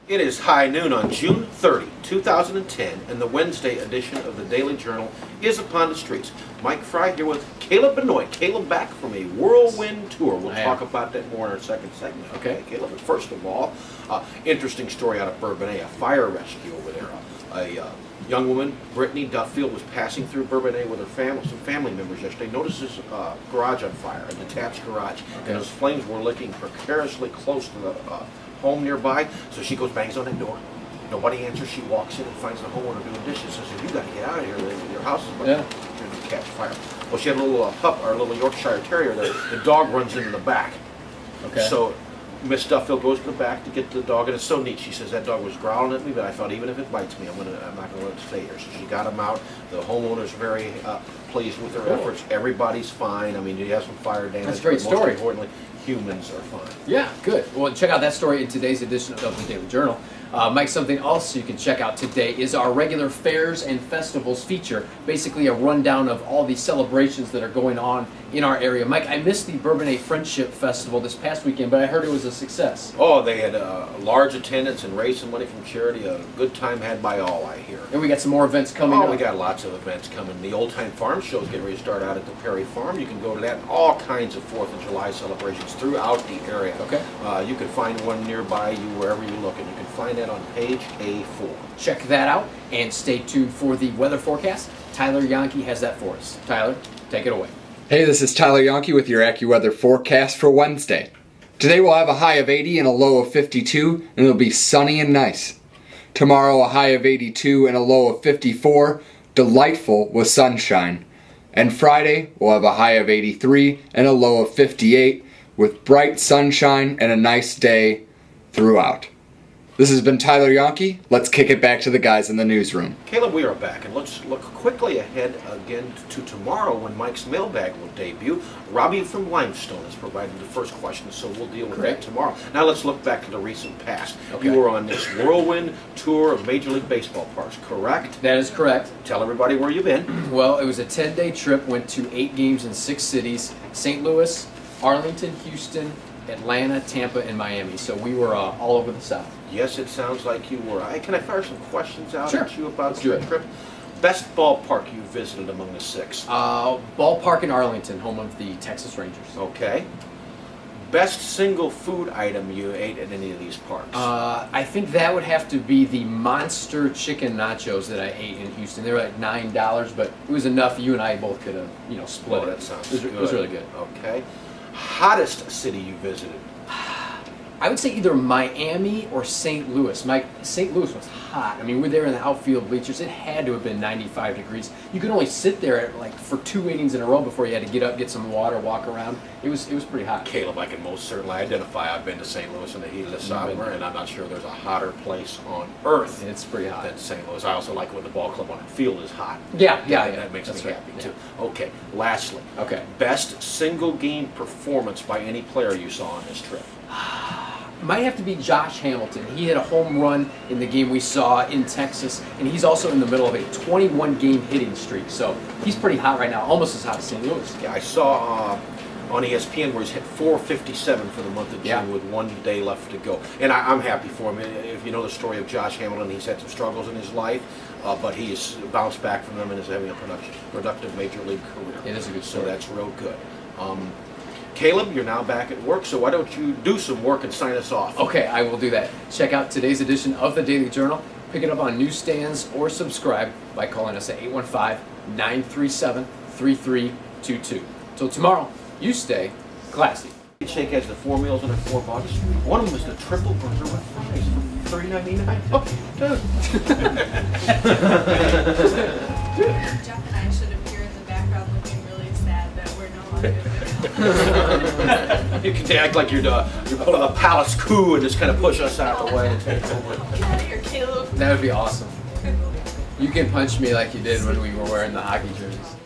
It is high noon on June 30, 2010, and the Wednesday edition of the Daily Journal is upon the streets. Mike Frey here with Caleb Benoit. Caleb back from a whirlwind tour. We'll talk about that more in our second segment. Okay. Caleb, but first of all, interesting story out of Bourbonnais, a fire rescue over there. A young woman, Brittany Duffield, was passing through Bourbonnais with her some family members yesterday. Noticed this garage on fire, a detached garage, and those flames were licking precariously close to the home nearby. So she goes, bangs on that door. Nobody answers. She walks in and finds the homeowner doing dishes. Says, "You got to get out of here. Your house is going to catch fire." Well, she had a little pup, or a little Yorkshire Terrier there. The dog runs into the back. Okay. So Miss Duffield goes to the back to get the dog, and it's so neat. She says, "That dog was growling at me, but I thought even if it bites me, I'm not going to let it stay here." So she got him out. The homeowner's very pleased with her efforts. Everybody's fine. I mean, he has some fire damage. That's a great but most story. importantly, humans are fine. Yeah, good. Well, check out that story in today's edition of the Daily Journal. Mike, something else you can check out today is our regular fairs and festivals feature, basically a rundown of all these celebrations that are going on in our area. Mike, I missed the Bourbonnais Friendship Festival this past weekend, but I heard it was a success. Oh, they had a large attendance and raised some money from charity. A good time had by all, I hear. And we got some more events coming up. We got lots of events coming. The Old Time Farm Show is getting ready to start out at the Perry Farm. You can go to that. All kinds of 4th of July celebrations throughout the area. Okay. You can find one nearby you wherever you look, and you can find that on page A4. Check that out, and stay tuned for the weather forecast. Tyler Yonke has that for us. Tyler, take it away. Hey, this is Tyler Yonke with your Accuweather forecast for Wednesday. Today we'll have a high of 80 and a low of 52, and it'll be sunny and nice. Tomorrow a high of 82 and a low of 54, delightful with sunshine. And Friday we'll have a high of 83 and a low of 58, with bright sunshine and a nice day throughout. This has been Tyler Yonke. Let's kick it back to the guys in the newsroom. Caleb, we are back, and let's look quickly ahead again to tomorrow when Mike's Mailbag will debut. Robbie from Limestone has provided the first question, so we'll deal with that tomorrow. Now let's look back to the recent past. Okay. You were on this whirlwind tour of Major League Baseball parks, correct? That is correct. Tell everybody where you've been. Well, it was a 10-day trip, went to 8 games in 6 cities, St. Louis, Arlington, Houston, Atlanta, Tampa, and Miami. So we were all over the South. Yes, it sounds like you were. Can I fire some questions out Sure. at you about Let's do your it. trip? Best ballpark you visited among the 6? Ballpark in Arlington, home of the Texas Rangers. Okay. Best single food item you ate at any of these parks? I think that would have to be the monster chicken nachos that I ate in Houston. They were like $9, but it was enough. You and I both could have, split it. That sounds It good. was really good. Okay. Hottest city you visited? I would say either Miami or St. Louis. St. Louis was hot. I mean, we're there in the outfield bleachers. It had to have been 95 degrees. You could only sit there for 2 innings in a row before you had to get up, get some water, walk around. It was pretty hot. Caleb, I can most certainly identify. I've been to St. Louis in the heat of the summer, and I'm not sure there's a hotter place on earth It's pretty hot. than St. Louis. I also like when the ball club on the field is hot. Yeah. That makes That's me right. happy too. Okay, lastly, Okay. best single game performance by any player you saw on this trip? Might have to be Josh Hamilton. He hit a home run in the game we saw in Texas, and he's also in the middle of a 21-game hitting streak. So he's pretty hot right now, almost as hot as St. Louis. Yeah, I saw on ESPN where he's hit 457 for the month of June with 1 day left to go. And I'm happy for him. If you know the story of Josh Hamilton, he's had some struggles in his life, but he's bounced back from them and is having a productive major league career. It is a good So story. that's real good. Caleb, you're now back at work, so why don't you do some work and sign us off? Okay, I will do that. Check out today's edition of the Daily Journal. Pick it up on newsstands or subscribe by calling us at 815-937-3322. Till tomorrow, you stay classy. Shake has the 4 meals and the 4 bucks. One of them is the triple burger with fries for $3.99. Oh, dude. Jeff and I should appear in the background looking really sad that we're no longer there. You can act like you're pulling a palace coup and just kind of push us out of the way and take over. Get out of here, Caleb. That would be awesome. You can punch me like you did when we were wearing the hockey jerseys.